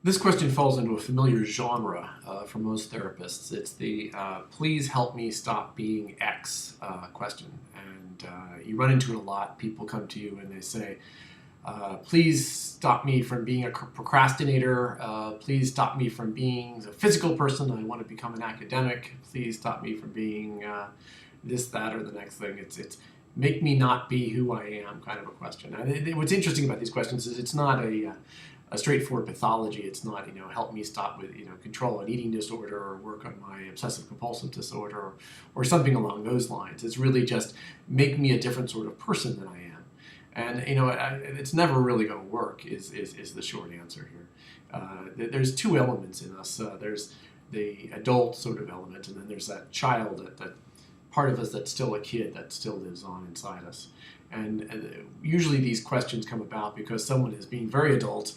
This question falls into a familiar genre for most therapists. It's the please help me stop being X question. And you run into it a lot. People come to you and they say, please stop me from being a procrastinator. Please stop me from being a physical person. I want to become an academic. Please stop me from being this, that, or the next thing. It's make me not be who I am kind of a question. And what's interesting about these questions is it's not a straightforward pathology. It's not, help me stop with, control an eating disorder or work on my obsessive compulsive disorder or something along those lines. It's really just make me a different sort of person than I am. And, it's never really going to work is the short answer here. There's two elements in us. There's the adult sort of element, and then there's that child, that part of us that's still a kid that still lives on inside us. And usually these questions come about because someone is being very adult,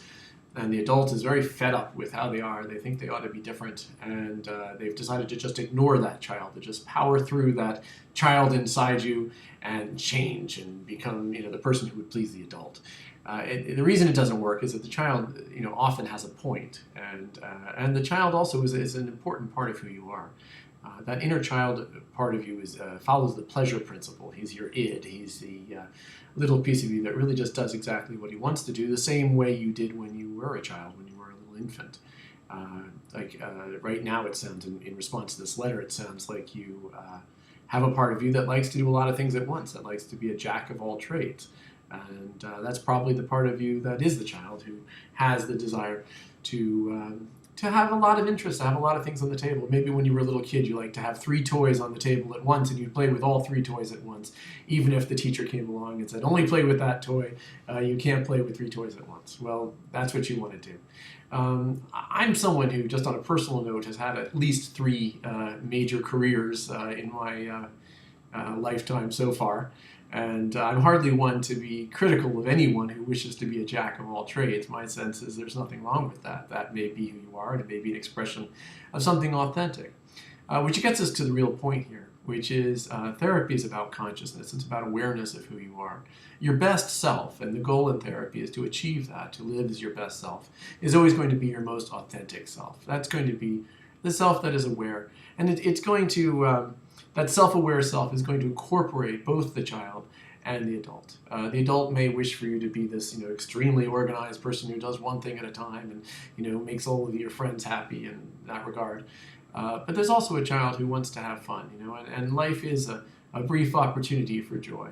and the adult is very fed up with how they are. They think they ought to be different, and they've decided to just ignore that child, to just power through that child inside you and change and become, the person who would please the adult. The reason it doesn't work is that the child, often has a point, and the child also is an important part of who you are. That inner child part of you follows the pleasure principle. He's your id. He's the little piece of you that really just does exactly what he wants to do, the same way you did when you were a child, when you were a little infant. Right now it sounds, in response to this letter, it sounds like you have a part of you that likes to do a lot of things at once, that likes to be a jack of all trades. And that's probably the part of you that is the child who has the desire to have a lot of interests, to have a lot of things on the table. Maybe when you were a little kid, you liked to have 3 toys on the table at once, and you'd play with all 3 toys at once, even if the teacher came along and said, only play with that toy, you can't play with 3 toys at once. Well, that's what you want to do. I'm someone who, just on a personal note, has had at least 3 major careers in my lifetime so far. And I'm hardly one to be critical of anyone who wishes to be a jack of all trades. My sense is there's nothing wrong with that. That may be who you are, and it may be an expression of something authentic. Which gets us to the real point here, which is therapy is about consciousness. It's about awareness of who you are. Your best self, and the goal in therapy is to achieve that, to live as your best self, is always going to be your most authentic self. That's going to be the self that is aware. And it's going to... that self-aware self is going to incorporate both the child and the adult. The adult may wish for you to be this, extremely organized person who does one thing at a time and, makes all of your friends happy in that regard. But there's also a child who wants to have fun, and life is a brief opportunity for joy.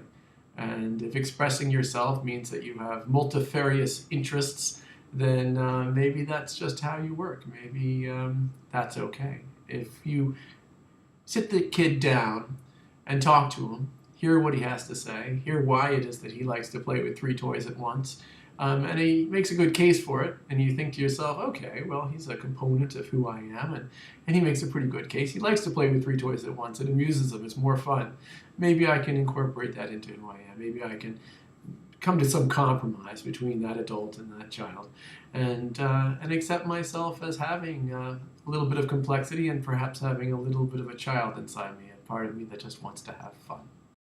And if expressing yourself means that you have multifarious interests, then maybe that's just how you work. Maybe that's okay. If you sit the kid down and talk to him, hear what he has to say, hear why it is that he likes to play with 3 toys at once, and he makes a good case for it, and you think to yourself, okay, well, he's a component of who I am, and he makes a pretty good case. He likes to play with 3 toys at once. It amuses him. It's more fun. Maybe I can incorporate that into who I am. Maybe I can come to some compromise between that adult and that child, and accept myself as having a little bit of complexity and perhaps having a little bit of a child inside me, a part of me that just wants to have fun.